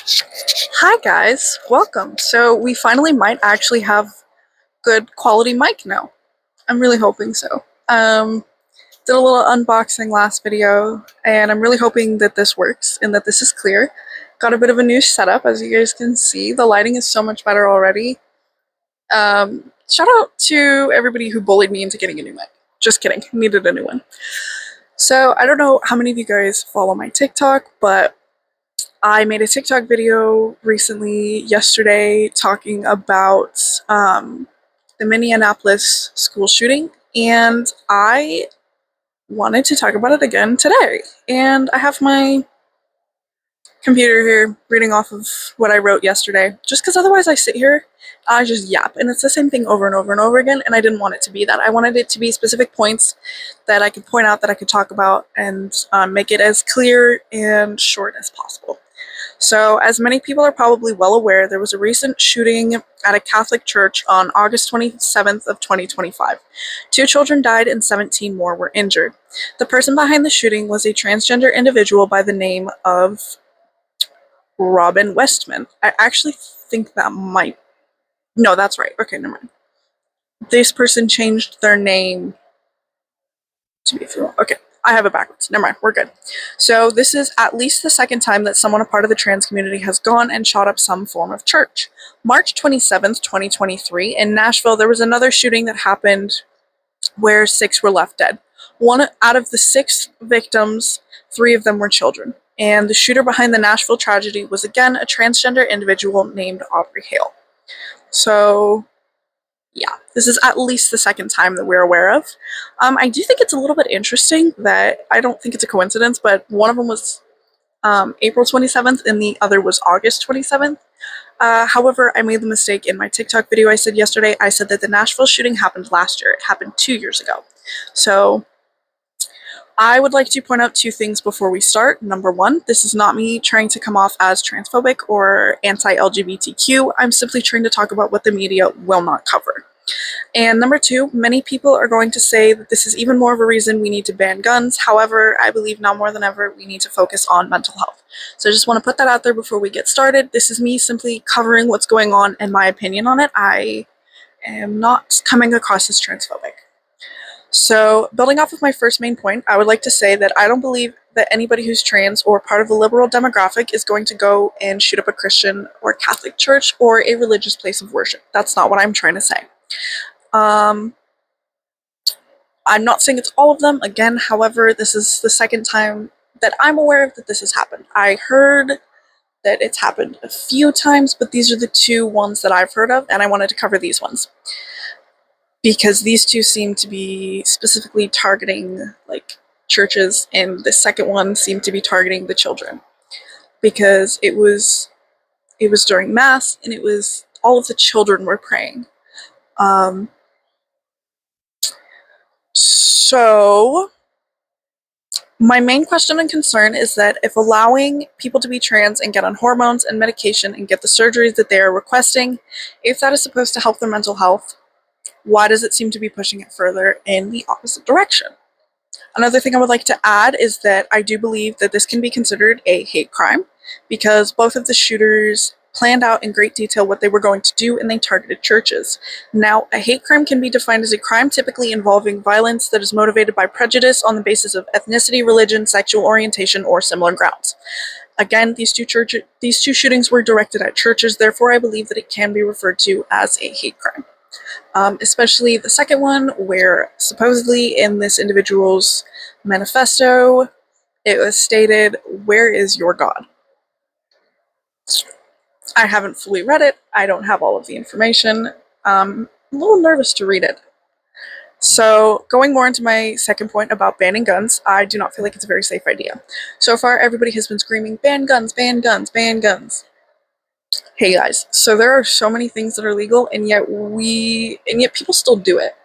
Hi guys, welcome. So we finally might actually have good quality mic now. I'm really hoping so. Did a little unboxing last video, and I'm really hoping that this works and that this is clear. Got a bit of a new setup, as you guys can see. The lighting is so much better already. Shout out to everybody who bullied me into getting a new mic. Just kidding, needed a new one. So I don't know how many of you guys follow my TikTok, but I made a TikTok video recently, yesterday, talking about the Minneapolis school shooting, and I wanted to talk about it again today. And I have my computer here reading off of what I wrote yesterday, just because otherwise I sit here, I just yap, and it's the same thing over and over and over again, and I didn't want it to be that. I wanted it to be specific points that I could point out, that I could talk about, and make it as clear and short as possible. So, as many people are probably well aware, there was a recent shooting at a Catholic church on August 27th of 2025. 2 children died and 17 more were injured. The person behind the shooting was a transgender individual by the name of Robin Westman. I actually think that might... No, that's right. Okay, never mind. This person changed their name to be female. Okay, I have it backwards. Never mind, we're good. So this is at least the second time that someone a part of the trans community has gone and shot up some form of church. March 27th, 2023, in Nashville, there was another shooting that happened where 6 were left dead. 1 out of the 6 victims, 3 of them were children. And the shooter behind the Nashville tragedy was again a transgender individual named Aubrey Hale. So yeah, this is at least the second time that we're aware of. I do think it's a little bit interesting that I don't think it's a coincidence, but one of them was April 27th and the other was August 27th. However, I made the mistake in my TikTok video I said yesterday. I said that the Nashville shooting happened last year. It happened 2 years ago. So I would like to point out 2 things before we start. Number 1, this is not me trying to come off as transphobic or anti-LGBTQ. I'm simply trying to talk about what the media will not cover. And number 2, many people are going to say that this is even more of a reason we need to ban guns. However, I believe now more than ever we need to focus on mental health. So I just want to put that out there before we get started. This is me simply covering what's going on and my opinion on it. I am not coming across as transphobic. So, building off of my first main point, I would like to say that I don't believe that anybody who's trans or part of the liberal demographic is going to go and shoot up a Christian or Catholic church or a religious place of worship. That's not what I'm trying to say. I'm not saying it's all of them. Again, however, this is the second time that I'm aware of that this has happened. I heard that it's happened a few times, but these are the 2 ones that I've heard of, and I wanted to cover these ones because these 2 seem to be specifically targeting like churches, and the second one seemed to be targeting the children because it was during mass and it was all of the children were praying. So my main question and concern is that if allowing people to be trans and get on hormones and medication and get the surgeries that they are requesting, if that is supposed to help their mental health, why does it seem to be pushing it further in the opposite direction? Another thing I would like to add is that I do believe that this can be considered a hate crime because both of the shooters planned out in great detail what they were going to do and they targeted churches. Now, a hate crime can be defined as a crime typically involving violence that is motivated by prejudice on the basis of ethnicity, religion, sexual orientation, or similar grounds. Again, these two shootings were directed at churches, therefore I believe that it can be referred to as a hate crime. Especially the second one, where supposedly in this individual's manifesto, it was stated, "Where is your God?" I haven't fully read it. I don't have all of the information. I'm a little nervous to read it. So, going more into my second point about banning guns, I do not feel like it's a very safe idea. So far, everybody has been screaming, ban guns, ban guns, ban guns. Hey guys, so there are so many things that are legal, and yet people still do it.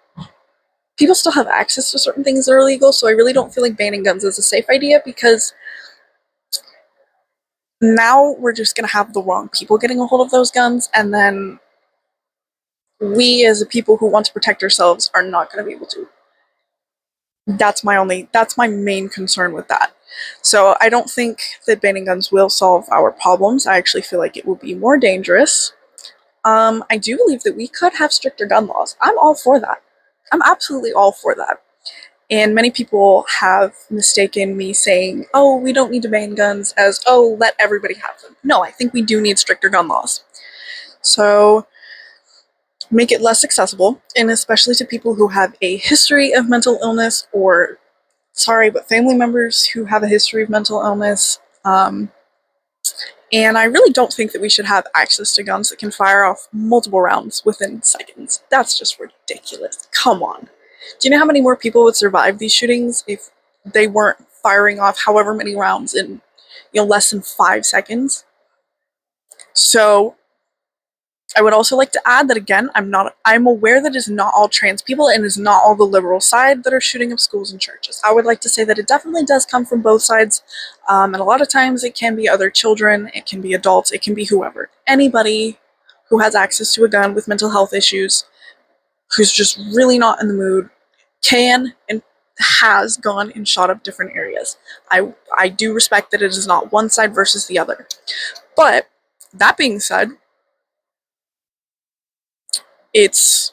People still have access to certain things that are illegal, so I really don't feel like banning guns is a safe idea because now we're just going to have the wrong people getting a hold of those guns, and then we as a people who want to protect ourselves are not going to be able to. That's my main concern with that. So I don't think that banning guns will solve our problems. I actually feel like it will be more dangerous. I do believe that we could have stricter gun laws. I'm all for that. I'm absolutely all for that. And many people have mistaken me saying, oh, we don't need to ban guns as, oh, let everybody have them. No, I think we do need stricter gun laws. So make it less accessible, and especially to people who have a history of mental illness or, sorry, but family members who have a history of mental illness. And I really don't think that we should have access to guns that can fire off multiple rounds within seconds. That's just ridiculous. Come on. Do you know how many more people would survive these shootings if they weren't firing off however many rounds in, less than 5 seconds? So I would also like to add that again, I'm aware that it's not all trans people and it's not all the liberal side that are shooting up schools and churches. I would like to say that it definitely does come from both sides, and a lot of times it can be other children, it can be adults, it can be whoever. Anybody who has access to a gun with mental health issues, who's just really not in the mood, can and has gone and shot up different areas. I do respect that it is not one side versus the other. But that being said, it's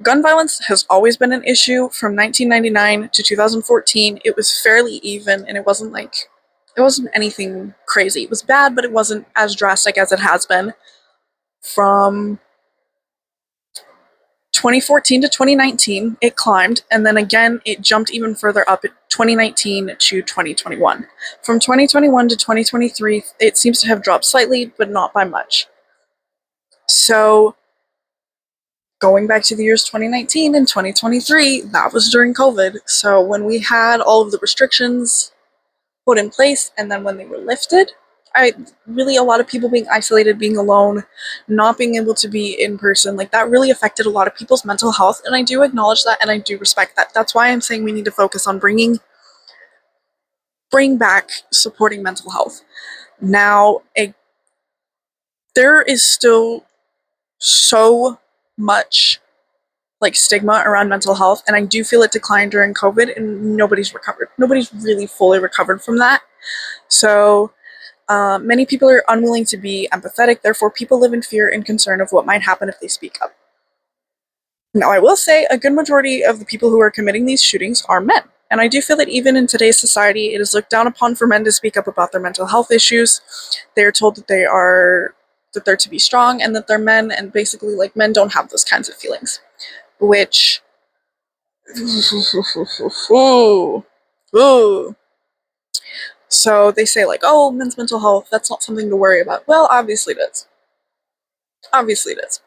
gun violence has always been an issue from 1999 to 2014. It was fairly even, and it wasn't anything crazy. It was bad, but it wasn't as drastic as it has been from 2014 to 2019. It climbed, and then again it jumped even further up at 2019 to 2021. From 2021 to 2023, it seems to have dropped slightly, but not by much. So going back to the years 2019 and 2023, that was during COVID. So when we had all of the restrictions put in place and then when they were lifted, a lot of people being isolated, being alone, not being able to be in person, like that really affected a lot of people's mental health. And I do acknowledge that and I do respect that. That's why I'm saying we need to focus on bring back supporting mental health. Now, there is still so much stigma around mental health, and I do feel it declined during COVID, and nobody's recovered. Nobody's really fully recovered from that. So many people are unwilling to be empathetic, therefore people live in fear and concern of what might happen if they speak up. Now, I will say a good majority of the people who are committing these shootings are men, and I do feel that even in today's society, it is looked down upon for men to speak up about their mental health issues. They are told that they're to be strong and that they're men, and basically men don't have those kinds of feelings, which ooh. So they say oh, men's mental health, that's not something to worry about. Well, obviously it is. Obviously it is.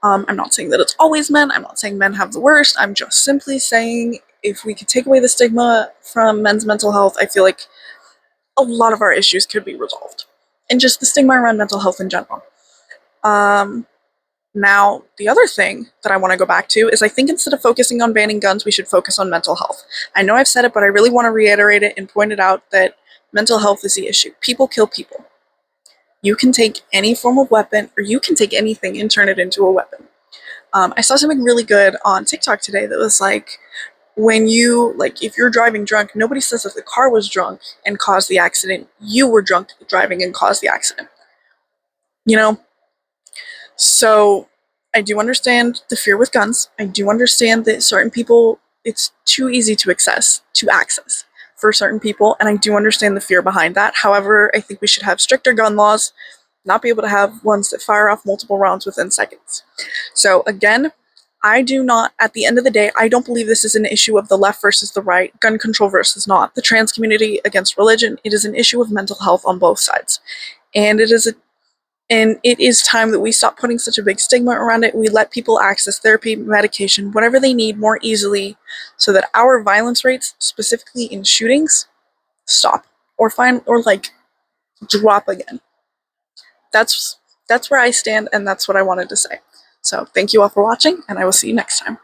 I'm not saying that it's always men. I'm not saying men have the worst. I'm just simply saying if we could take away the stigma from men's mental health, I feel like a lot of our issues could be resolved. And just the stigma around mental health in general. Now, the other thing that I want to go back to is I think instead of focusing on banning guns, we should focus on mental health. I know I've said it, but I really want to reiterate it and point it out that mental health is the issue. People kill people. You can take any form of weapon, or you can take anything and turn it into a weapon. I saw something really good on TikTok today that was if you're driving drunk, nobody says that the car was drunk and caused the accident. You were drunk driving and caused the accident. So I do understand the fear with guns. I do understand that certain people, it's too easy to access for certain people, and I do understand the fear behind that. However, I think we should have stricter gun laws, not be able to have ones that fire off multiple rounds within seconds. So again, at the end of the day, I don't believe this is an issue of the left versus the right, gun control versus not, the trans community against religion. It is an issue of mental health on both sides. And it is time that we stop putting such a big stigma around it. We let people access therapy, medication, whatever they need more easily so that our violence rates, specifically in shootings, stop or drop again. That's where I stand, and that's what I wanted to say. So thank you all for watching, and I will see you next time.